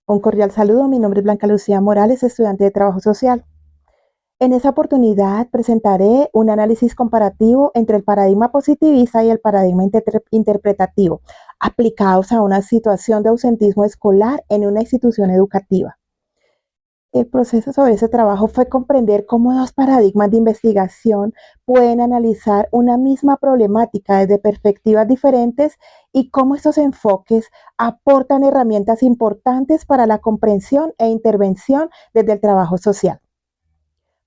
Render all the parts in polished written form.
Un cordial saludo, mi nombre es Blanca Lucía Morales, estudiante de Trabajo Social. En esta oportunidad presentaré un análisis comparativo entre el paradigma positivista y el paradigma interpretativo, aplicados a una situación de ausentismo escolar en una institución educativa. El proceso sobre ese trabajo fue comprender cómo dos paradigmas de investigación pueden analizar una misma problemática desde perspectivas diferentes y cómo estos enfoques aportan herramientas importantes para la comprensión e intervención desde el trabajo social.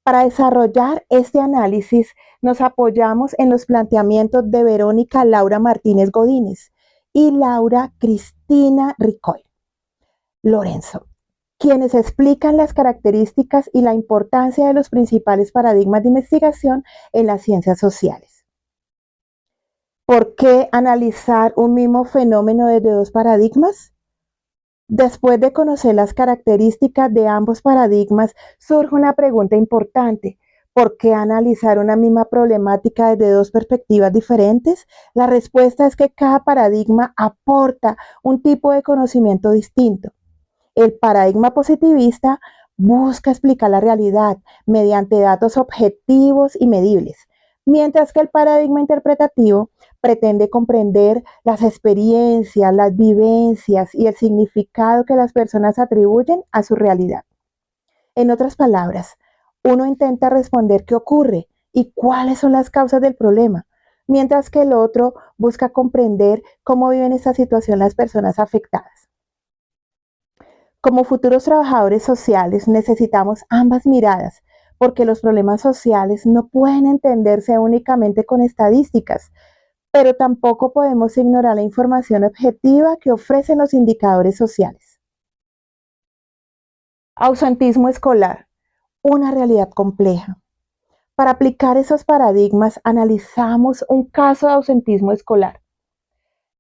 Para desarrollar este análisis nos apoyamos en los planteamientos de Verónica Laura Martínez Godínez y Laura Cristina Ricoy Lorenzo, quienes explican las características y la importancia de los principales paradigmas de investigación en las ciencias sociales. ¿Por qué analizar un mismo fenómeno desde dos paradigmas? Después de conocer las características de ambos paradigmas, surge una pregunta importante. ¿Por qué analizar una misma problemática desde dos perspectivas diferentes? La respuesta es que cada paradigma aporta un tipo de conocimiento distinto. El paradigma positivista busca explicar la realidad mediante datos objetivos y medibles, mientras que el paradigma interpretativo pretende comprender las experiencias, las vivencias y el significado que las personas atribuyen a su realidad. En otras palabras, uno intenta responder qué ocurre y cuáles son las causas del problema, mientras que el otro busca comprender cómo viven esta situación las personas afectadas. Como futuros trabajadores sociales necesitamos ambas miradas, porque los problemas sociales no pueden entenderse únicamente con estadísticas, pero tampoco podemos ignorar la información objetiva que ofrecen los indicadores sociales. Ausentismo escolar, una realidad compleja. Para aplicar esos paradigmas, analizamos un caso de ausentismo escolar.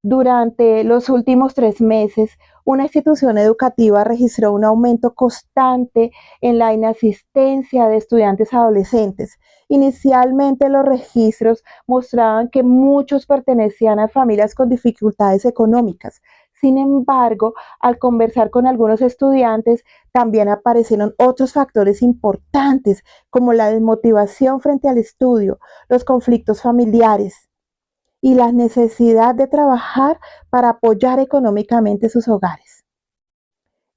Durante los últimos 3 meses, una institución educativa registró un aumento constante en la inasistencia de estudiantes adolescentes. Inicialmente los registros mostraban que muchos pertenecían a familias con dificultades económicas. Sin embargo, al conversar con algunos estudiantes, también aparecieron otros factores importantes como la desmotivación frente al estudio, los conflictos familiares y la necesidad de trabajar para apoyar económicamente sus hogares.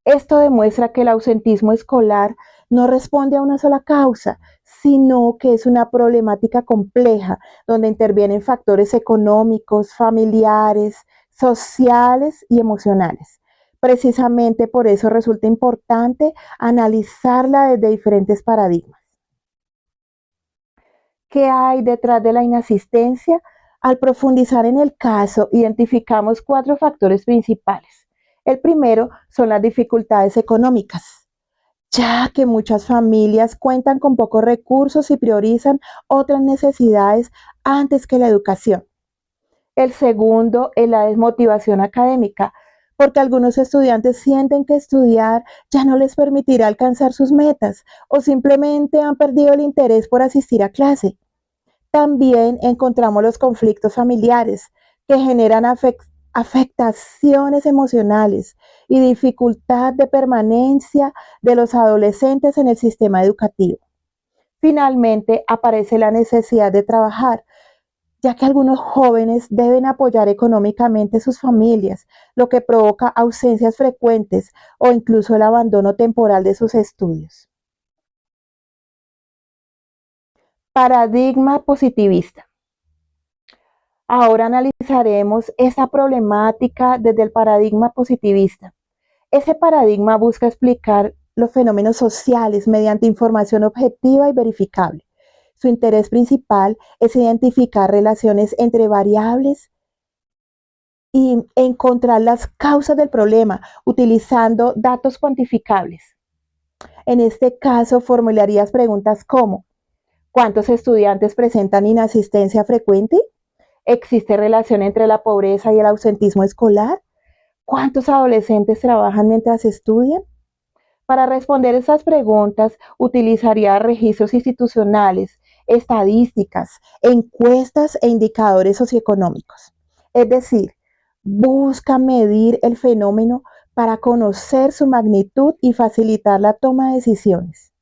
Esto demuestra que el ausentismo escolar no responde a una sola causa, sino que es una problemática compleja donde intervienen factores económicos, familiares, sociales y emocionales. Precisamente por eso resulta importante analizarla desde diferentes paradigmas. ¿Qué hay detrás de la inasistencia? Al profundizar en el caso, identificamos 4 factores principales. El primero son las dificultades económicas, ya que muchas familias cuentan con pocos recursos y priorizan otras necesidades antes que la educación. El segundo es la desmotivación académica, porque algunos estudiantes sienten que estudiar ya no les permitirá alcanzar sus metas o simplemente han perdido el interés por asistir a clase. También encontramos los conflictos familiares que generan afectaciones emocionales y dificultad de permanencia de los adolescentes en el sistema educativo. Finalmente, aparece la necesidad de trabajar, ya que algunos jóvenes deben apoyar económicamente a sus familias, lo que provoca ausencias frecuentes o incluso el abandono temporal de sus estudios. Paradigma positivista. Ahora analizaremos esa problemática desde el paradigma positivista. Ese paradigma busca explicar los fenómenos sociales mediante información objetiva y verificable. Su interés principal es identificar relaciones entre variables y encontrar las causas del problema utilizando datos cuantificables. En este caso, formularías preguntas como: ¿cuántos estudiantes presentan inasistencia frecuente? ¿Existe relación entre la pobreza y el ausentismo escolar? ¿Cuántos adolescentes trabajan mientras estudian? Para responder esas preguntas, utilizaría registros institucionales, estadísticas, encuestas e indicadores socioeconómicos. Es decir, busca medir el fenómeno para conocer su magnitud y facilitar la toma de decisiones.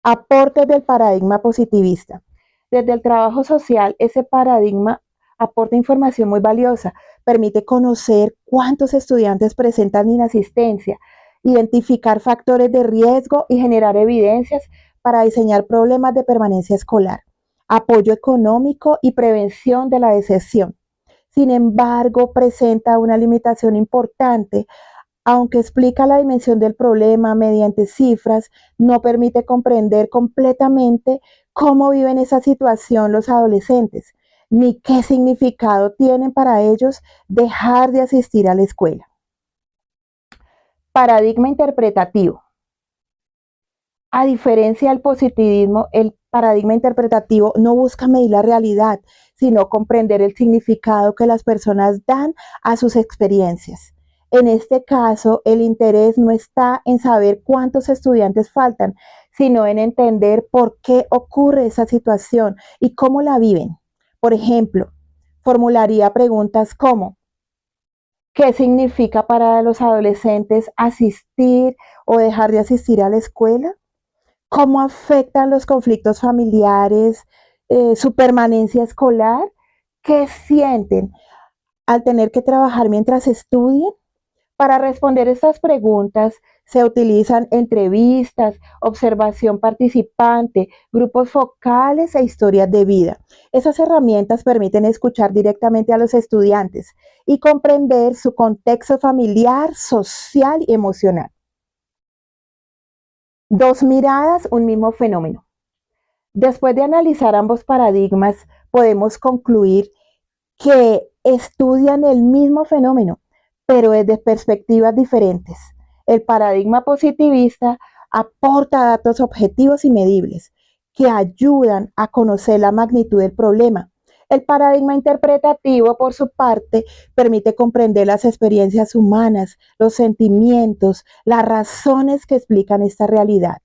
Aportes del paradigma positivista. Desde el trabajo social, ese paradigma aporta información muy valiosa, permite conocer cuántos estudiantes presentan inasistencia, identificar factores de riesgo y generar evidencias para diseñar problemas de permanencia escolar, apoyo económico y prevención de la deserción. Sin embargo, presenta una limitación importante. Aunque explica la dimensión del problema mediante cifras, no permite comprender completamente cómo viven esa situación los adolescentes, ni qué significado tienen para ellos dejar de asistir a la escuela. Paradigma interpretativo. A diferencia del positivismo, el paradigma interpretativo no busca medir la realidad, sino comprender el significado que las personas dan a sus experiencias. En este caso, el interés no está en saber cuántos estudiantes faltan, sino en entender por qué ocurre esa situación y cómo la viven. Por ejemplo, formularía preguntas como: ¿qué significa para los adolescentes asistir o dejar de asistir a la escuela? ¿Cómo afectan los conflictos familiares, su permanencia escolar? ¿Qué sienten al tener que trabajar mientras estudian? Para responder estas preguntas se utilizan entrevistas, observación participante, grupos focales e historias de vida. Esas herramientas permiten escuchar directamente a los estudiantes y comprender su contexto familiar, social y emocional. Dos miradas, un mismo fenómeno. Después de analizar ambos paradigmas, podemos concluir que estudian el mismo fenómeno, pero desde perspectivas diferentes. El paradigma positivista aporta datos objetivos y medibles que ayudan a conocer la magnitud del problema. El paradigma interpretativo, por su parte, permite comprender las experiencias humanas, los sentimientos, las razones que explican esta realidad.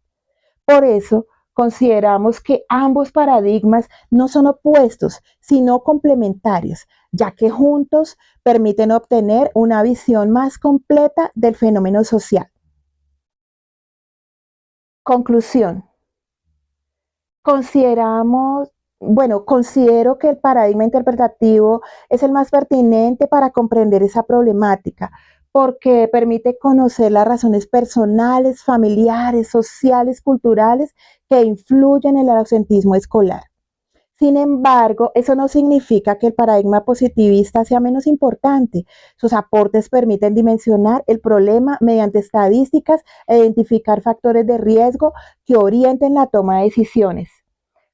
Por eso, consideramos que ambos paradigmas no son opuestos, sino complementarios, ya que juntos permiten obtener una visión más completa del fenómeno social. Conclusión. Considero que el paradigma interpretativo es el más pertinente para comprender esa problemática, porque permite conocer las razones personales, familiares, sociales, culturales que influyen en el ausentismo escolar. Sin embargo, eso no significa que el paradigma positivista sea menos importante. Sus aportes permiten dimensionar el problema mediante estadísticas e identificar factores de riesgo que orienten la toma de decisiones.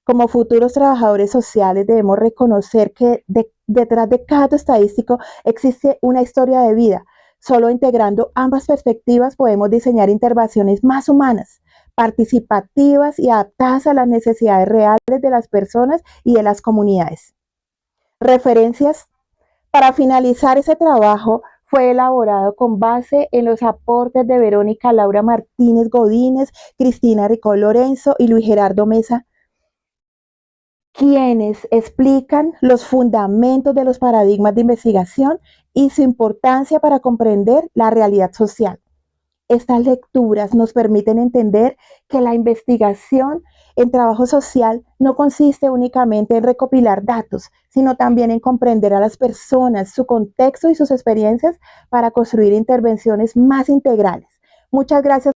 Como futuros trabajadores sociales debemos reconocer que detrás de cada dato estadístico existe una historia de vida. Solo integrando ambas perspectivas podemos diseñar intervenciones más humanas, participativas y adaptadas a las necesidades reales de las personas y de las comunidades. Referencias. Para finalizar ese trabajo fue elaborado con base en los aportes de Verónica Laura Martínez Godínez, Cristina Ricó Lorenzo y Luis Gerardo Mesa, quienes explican los fundamentos de los paradigmas de investigación y su importancia para comprender la realidad social. Estas lecturas nos permiten entender que la investigación en trabajo social no consiste únicamente en recopilar datos, sino también en comprender a las personas, su contexto y sus experiencias para construir intervenciones más integrales. Muchas gracias